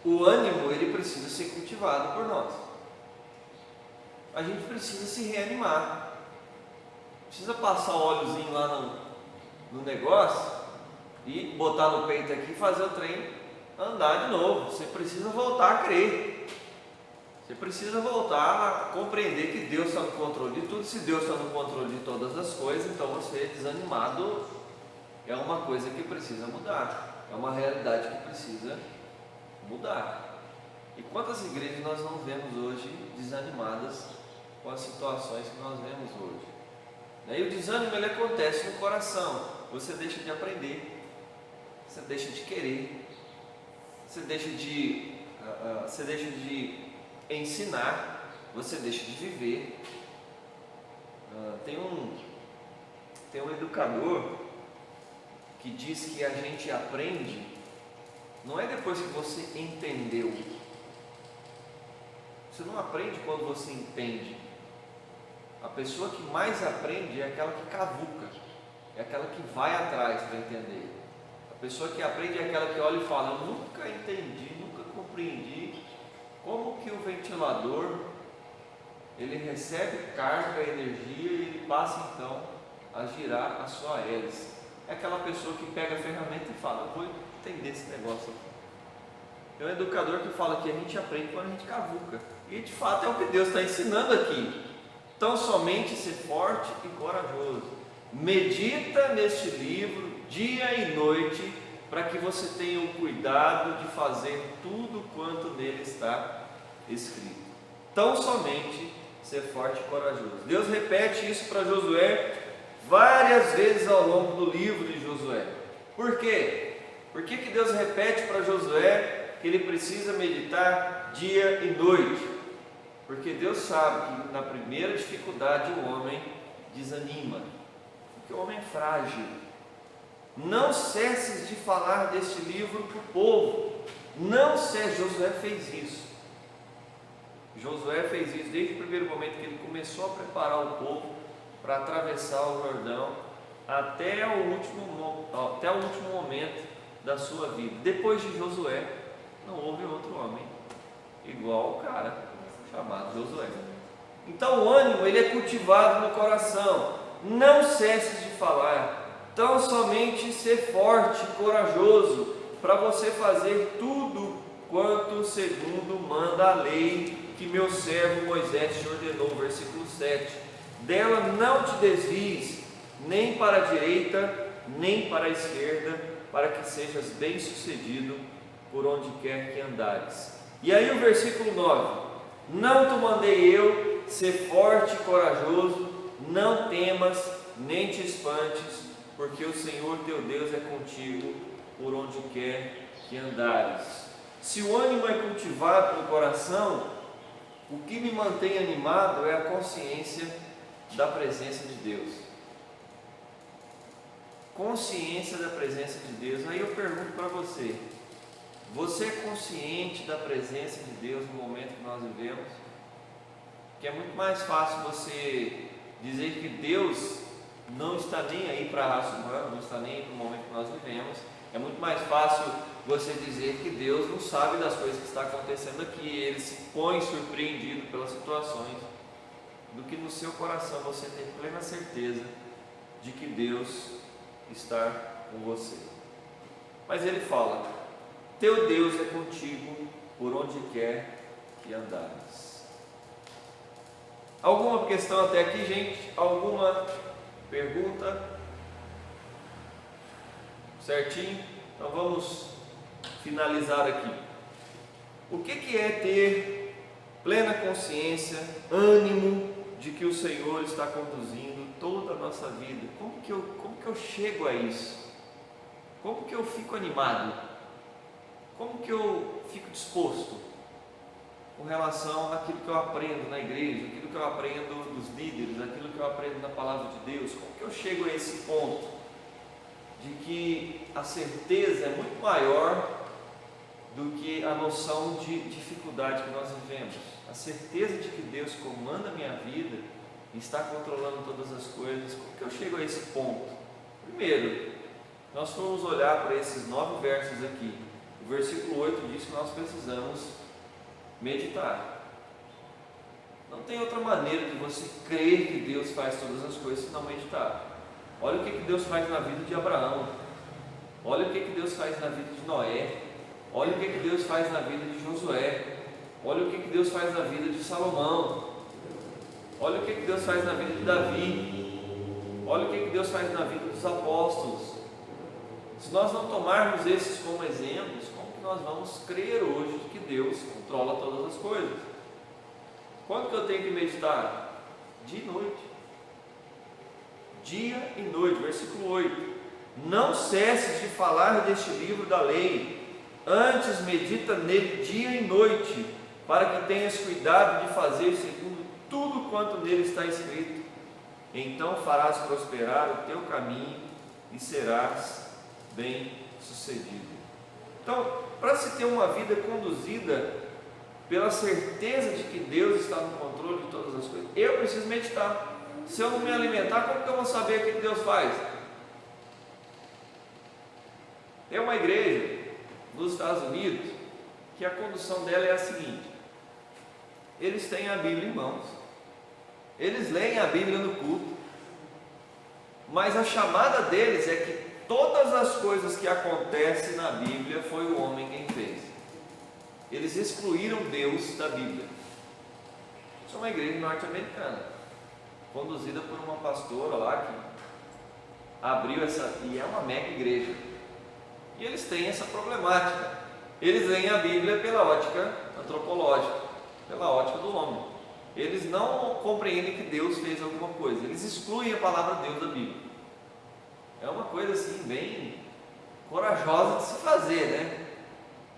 o ânimo ele precisa ser cultivado por nós. A gente precisa se reanimar. Precisa passar o óleozinho lá no negócio e botar no peito aqui e fazer o trem andar de novo. Você precisa voltar a crer. Você precisa voltar a compreender que Deus está no controle de tudo. Se Deus está no controle de todas as coisas, então você desanimado é uma coisa que precisa mudar. É uma realidade que precisa mudar. E quantas igrejas nós não vemos hoje desanimadas com as situações que nós vemos hoje? E o desânimo ele acontece no coração. Você deixa de aprender, você deixa de querer, você deixa de ensinar, você deixa de viver. Tem um educador que diz que a gente aprende não é depois que você entendeu. Você não aprende quando você entende. A pessoa que mais aprende é aquela que cavuca, é aquela que vai atrás para entender. A pessoa que aprende é aquela que olha e fala: eu nunca entendi, nunca compreendi como que o ventilador ele recebe carga, energia e ele passa então a girar a sua hélice. É aquela pessoa que pega a ferramenta e fala: eu vou entender esse negócio aqui. É um educador que fala que a gente aprende quando a gente cavuca. E de fato é o que Deus está ensinando aqui. Então somente ser forte e corajoso. Medita neste livro dia e noite, para que você tenha o cuidado de fazer tudo quanto nele está escrito. Tão somente ser forte e corajoso. Deus repete isso para Josué várias vezes ao longo do livro de Josué. Por quê? Por que Deus repete para Josué que ele precisa meditar dia e noite? Porque Deus sabe que na primeira dificuldade o homem desanima, porque o homem é frágil. Não cesses de falar deste livro para o povo. Não cesse. Josué fez isso. Josué fez isso desde o primeiro momento que ele começou a preparar o povo para atravessar o Jordão até o último momento da sua vida. Depois de Josué, não houve outro homem igual o cara chamado Josué. Então o ânimo ele é cultivado no coração. Não cesse de falar, tão somente ser forte e corajoso para você fazer tudo quanto segundo manda a lei que meu servo Moisés te ordenou. Versículo 7. Dela não te desvies nem para a direita nem para a esquerda, para que sejas bem sucedido por onde quer que andares. E aí o versículo 9: não te mandei eu ser forte e corajoso, não temas, nem te espantes, porque o Senhor teu Deus é contigo por onde quer que andares. Se o ânimo é cultivado no coração, o que me mantém animado é a consciência da presença de Deus. Consciência da presença de Deus. Aí eu pergunto para você: você é consciente da presença de Deus no momento que nós vivemos? Que é muito mais fácil você dizer que Deus não está nem aí para a raça humana, não está nem aí para o momento que nós vivemos. É muito mais fácil você dizer que Deus não sabe das coisas que estão acontecendo aqui, Ele se põe surpreendido pelas situações, do que no seu coração você ter plena certeza de que Deus está com você. Mas Ele fala: teu Deus é contigo por onde quer que andares. Alguma questão até aqui, gente? Alguma pergunta? Certinho? Então vamos finalizar aqui. O que é ter plena consciência, ânimo de que o Senhor está conduzindo toda a nossa vida? Como que eu chego a isso? Como que eu fico animado? Como que eu fico disposto com relação àquilo que eu aprendo na igreja, aquilo que eu aprendo dos líderes, aquilo que eu aprendo na palavra de Deus? Como que eu chego a esse ponto de que a certeza é muito maior do que a noção de dificuldade que nós vivemos? A certeza de que Deus comanda a minha vida e está controlando todas as coisas. Como que eu chego a esse ponto? Primeiro, nós fomos olhar para esses 9 versos aqui. O versículo 8 diz que nós precisamos meditar. Não tem outra maneira de você crer que Deus faz todas as coisas senão meditar. Olha o que Deus faz na vida de Abraão. Olha o que Deus faz na vida de Noé. Olha o que Deus faz na vida de Josué. Olha o que Deus faz na vida de Salomão. Olha o que Deus faz na vida de Davi. Olha o que Deus faz na vida dos apóstolos. Se nós não tomarmos esses como exemplos, como que nós vamos crer hoje que Deus controla todas as coisas? Quando que eu tenho que meditar? Dia e noite. Dia e noite. Versículo 8: não cesses de falar deste livro da lei, antes medita nele dia e noite, para que tenhas cuidado de fazer segundo tudo quanto nele está escrito. Então farás prosperar o teu caminho e serás bem sucedido. Então, para se ter uma vida conduzida pela certeza de que Deus está no controle de todas as coisas, eu preciso meditar. Se eu não me alimentar, como que eu vou saber o que Deus faz? Tem uma igreja nos Estados Unidos que a condução dela é a seguinte: eles têm a Bíblia em mãos, eles leem a Bíblia no culto, mas a chamada deles é que todas as coisas que acontecem na Bíblia foi o homem quem fez. Eles excluíram Deus da Bíblia. Isso é uma igreja norte-americana, conduzida por uma pastora lá que abriu essa, e é uma mega igreja. E eles têm essa problemática. Eles leem a Bíblia pela ótica antropológica, pela ótica do homem. Eles não compreendem que Deus fez alguma coisa. Eles excluem a palavra Deus da Bíblia. É uma coisa assim bem corajosa de se fazer, né?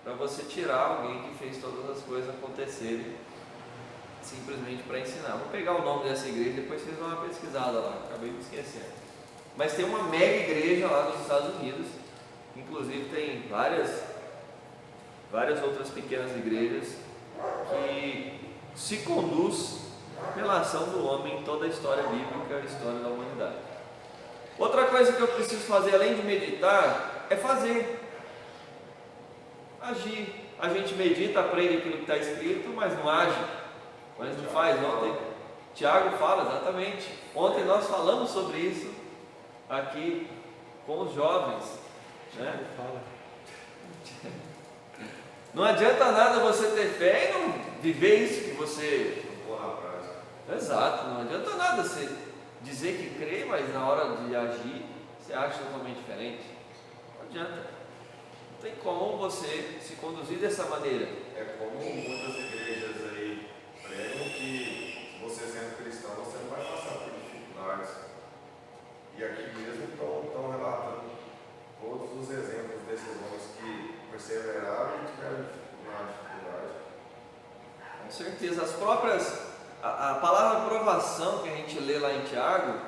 Para você tirar alguém que fez todas as coisas acontecerem simplesmente para ensinar. Vou pegar o nome dessa igreja, depois vocês dão uma pesquisada lá, acabei me esquecendo. Mas tem uma mega igreja lá nos Estados Unidos, inclusive tem várias outras pequenas igrejas que se conduz pela ação do homem em toda a história bíblica, a história da humanidade. Outra coisa que eu preciso fazer, além de meditar, é fazer, agir. A gente medita, aprende aquilo que está escrito, mas não age. Mas não faz. Ontem Tiago fala exatamente. Ontem nós falamos sobre isso aqui com os jovens, né? Não adianta nada você ter fé e não viver isso que você pôr na prática. Exato, não adianta nada você dizer que crê, mas na hora de agir você acha totalmente diferente. Não adianta. Não tem como você se conduzir dessa maneira. É como muitas igrejas aí pregam que se você certeza. A palavra provação que a gente lê lá em Tiago,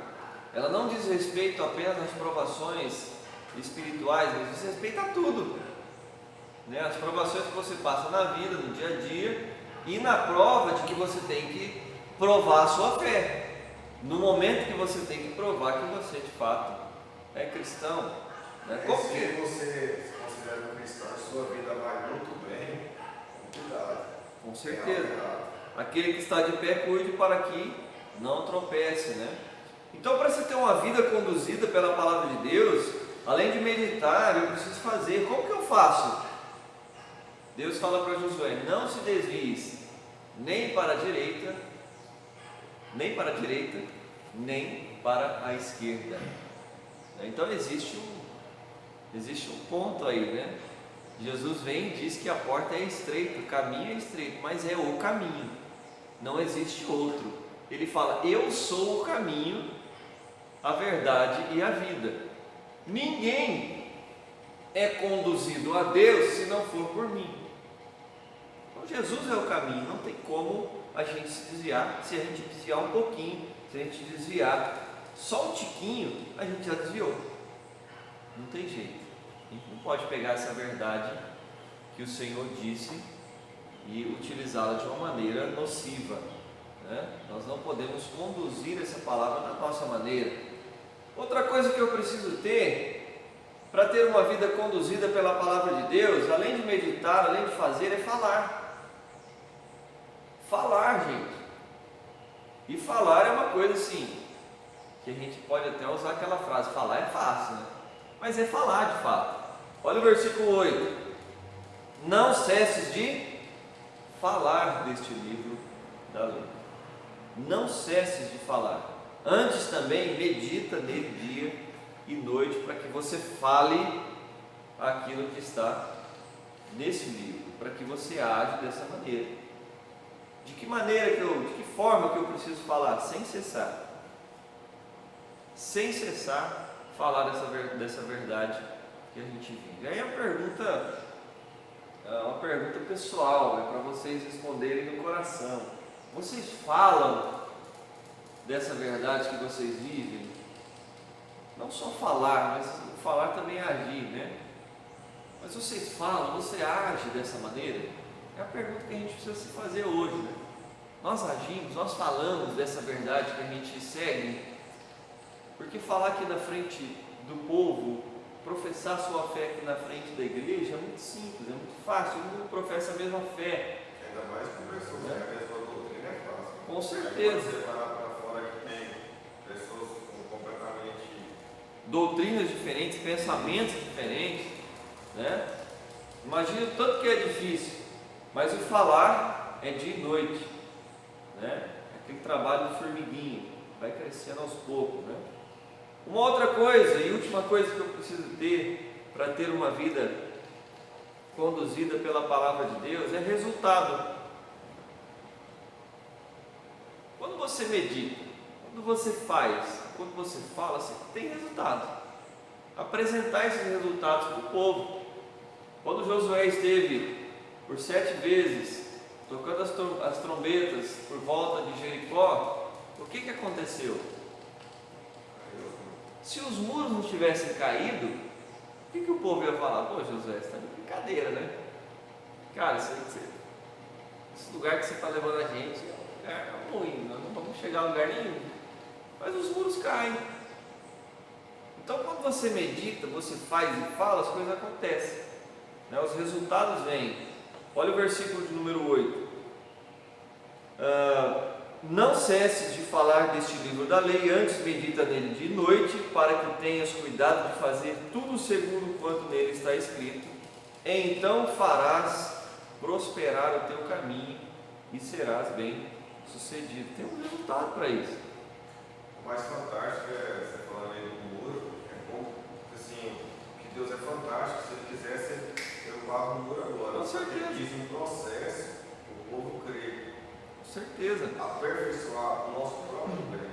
ela não diz respeito apenas às provações espirituais, mas diz respeito a tudo, né? As provações que você passa na vida, no dia a dia, e na prova de que você tem que provar a sua fé, no momento que você tem que provar que você de fato é cristão, né? Como Se que você se considera um cristão, sua vida vai muito bem, com cuidado. com certeza, aquele que está de pé, cuide para que não tropece, né? Então, para você ter uma vida conduzida pela palavra de Deus, além de meditar, eu preciso fazer. Como que eu faço? Deus fala para Josué: não se desvie nem para a direita, nem para a esquerda. Então existe um ponto aí, né? Jesus vem e diz que a porta é estreita, o caminho é estreito, mas é o caminho, não existe outro. Ele fala: eu sou o caminho, a verdade e a vida. Ninguém é conduzido a Deus se não for por mim. Então Jesus é o caminho, não tem como a gente se desviar. Se a gente desviar um pouquinho, se a gente desviar só um tiquinho, a gente já desviou. Não tem jeito. A gente não pode pegar essa verdade que o Senhor disse e utilizá-la de uma maneira nociva, né? Nós não podemos conduzir essa palavra da nossa maneira. Outra coisa que eu preciso ter, para ter uma vida conduzida pela palavra de Deus, além de meditar, além de fazer, é falar. Falar, gente. E falar é uma coisa assim, que a gente pode até usar aquela frase: falar é fácil, né? Mas é falar de fato. Olha o versículo 8: não cesses de falar deste livro da lei. Não cesses de falar. Antes também medita nele dia e noite, para que você fale aquilo que está nesse livro, para que você age dessa maneira. De que forma que eu preciso falar? Sem cessar. Sem cessar falar dessa verdade que a gente vive. Aí a pergunta é uma pergunta pessoal, é para vocês responderem no coração. Vocês falam dessa verdade que vocês vivem? Não só falar, mas falar também é agir, né? Mas vocês falam, você age dessa maneira? É a pergunta que a gente precisa se fazer hoje, né? Nós agimos, nós falamos dessa verdade que a gente segue, porque falar aqui na frente do povo, professar sua fé aqui na frente da igreja é muito simples, é muito fácil, todo mundo professa a mesma fé. Ainda mais com pessoas que a mesma doutrina é fácil. Com certeza. Você parar para fora que tem pessoas completamente Doutrinas diferentes, pensamentos diferentes, né? Imagina o tanto que é difícil, mas o falar é dia e noite, né? Aquele trabalho de formiguinha, vai crescendo aos poucos, né? Uma outra coisa e última coisa que eu preciso ter para ter uma vida conduzida pela palavra de Deus é resultado. Quando você medita, quando você faz, quando você fala, você tem resultado. Apresentar esses resultados para o povo. Quando Josué esteve por 7 vezes tocando as trombetas por volta de Jericó, o que aconteceu? Se os muros não tivessem caído, o que o povo ia falar? Pô, Josué, você está de brincadeira, né? Cara, esse lugar que você está levando a gente é ruim, nós não vamos chegar a lugar nenhum. Mas os muros caem. Então, quando você medita, você faz e fala, as coisas acontecem, né? Os resultados vêm. Olha o versículo de número 8. Não cesses de falar deste livro da lei, antes medita nele de noite, para que tenhas cuidado de fazer tudo segundo quanto nele está escrito. Então farás prosperar o teu caminho e serás bem sucedido. Tem um resultado para isso. O mais fantástico é, você falando aí do muro, é como, assim, que Deus é fantástico. Se Ele quisesse, eu derrubava o muro agora. Com certeza. Ele quis um processo, o povo crer. Com certeza. Aperfeiçoar o nosso próprio bem,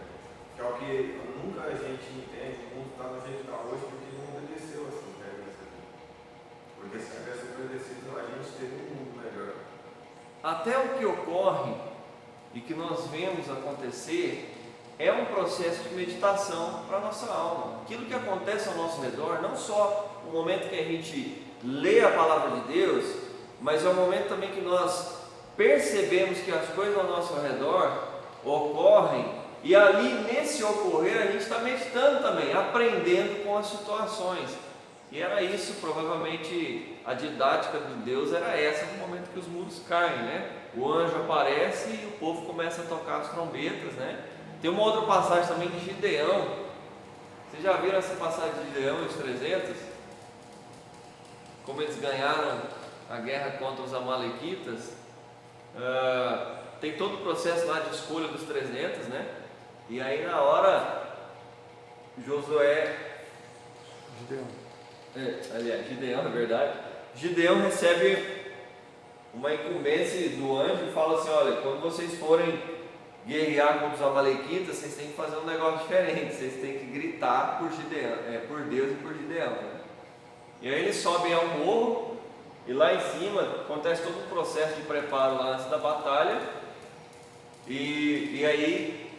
que é o que nunca a gente entende. O mundo está do jeito que está hoje porque não obedeceu assim, regras aqui. Porque se tivesse obedecido, a gente teria um mundo melhor. até o que ocorre e que nós vemos acontecer é um processo de meditação para a nossa alma. Aquilo que acontece ao nosso redor, não só o momento que a gente lê a palavra de Deus, mas é o momento também que nós percebemos que as coisas ao nosso redor ocorrem, e ali nesse ocorrer a gente está meditando também, aprendendo com as situações. E era isso, provavelmente a didática de Deus era essa no momento que os muros caem, né? O anjo aparece e o povo começa a tocar as trombetas, né? Tem uma outra passagem também de Gideão. Vocês já viram essa passagem de Gideão e os 300? Como eles ganharam a guerra contra os amalequitas. Tem todo o processo lá de escolha dos 300, né? E aí na hora Josué, Gideão, é verdade. Gideão recebe uma incumbência do anjo e fala assim: olha, quando vocês forem guerrear contra os amalequitas, vocês têm que fazer um negócio diferente, vocês têm que gritar por Gideão, por Deus e por Gideão, né? E aí eles sobem ao morro, e lá em cima acontece todo um processo de preparo lá antes da batalha, e aí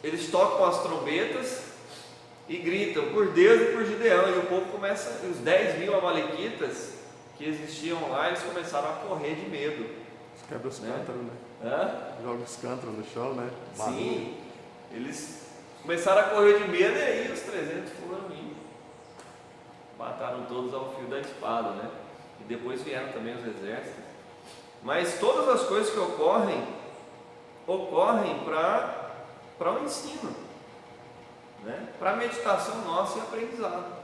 eles tocam as trombetas e gritam por Deus e por Gideão, e o povo começa, os 10.000 amalequitas que existiam lá, eles começaram a correr de medo. Quebra os cântaros, né? Joga os cântaros no chão, né? Sim, eles começaram a correr de medo, e aí os 300 foram e mataram todos ao fio da espada, né? E depois vieram também os exércitos. Mas todas as coisas que ocorrem para o ensino, né? Para a meditação nossa e aprendizado.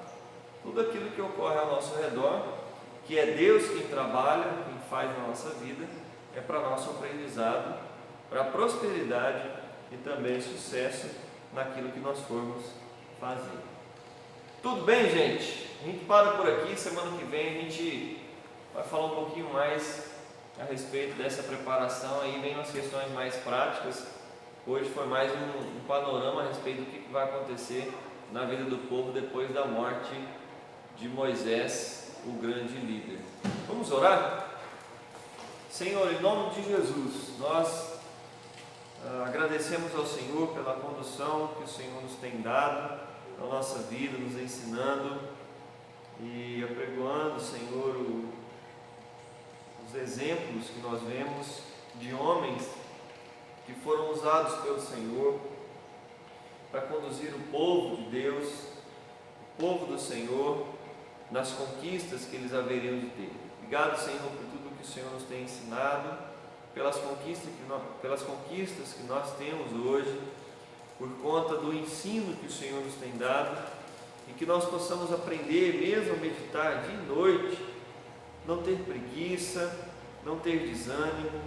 Tudo aquilo que ocorre ao nosso redor, que é Deus quem trabalha, quem faz na nossa vida, é para nosso aprendizado, para prosperidade e também sucesso naquilo que nós formos fazer. Tudo bem, gente? A gente para por aqui. Semana que vem a gente vai falar um pouquinho mais a respeito dessa preparação. Aí vem umas questões mais práticas. Hoje foi mais um panorama a respeito do que vai acontecer na vida do povo depois da morte de Moisés, o grande líder. Vamos orar? Senhor, em nome de Jesus, nós agradecemos ao Senhor pela condução que o Senhor nos tem dado na nossa vida, nos ensinando e apregoando, Senhor, os exemplos que nós vemos de homens que foram usados pelo Senhor para conduzir o povo de Deus, o povo do Senhor, nas conquistas que eles haveriam de ter. Obrigado, Senhor, por tudo que o Senhor nos tem ensinado, pelas conquistas que nós temos hoje, por conta do ensino que o Senhor nos tem dado, e que nós possamos aprender mesmo a meditar de noite, não ter preguiça, não ter desânimo,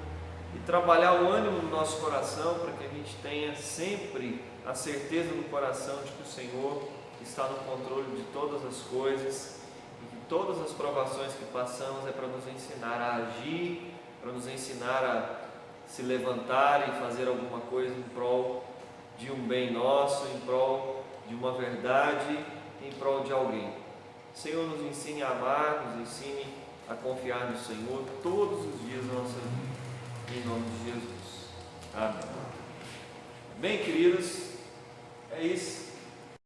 e trabalhar o ânimo no nosso coração para que a gente tenha sempre a certeza no coração de que o Senhor está no controle de todas as coisas, e que todas as provações que passamos é para nos ensinar a agir, para nos ensinar a se levantar e fazer alguma coisa em prol de um bem nosso, em prol de uma verdade, em prol de alguém. Senhor, nos ensine a amar, nos ensine a confiar no Senhor todos os dias da nossa vida. Em nome de Jesus. Amém. Bem, queridos, é isso.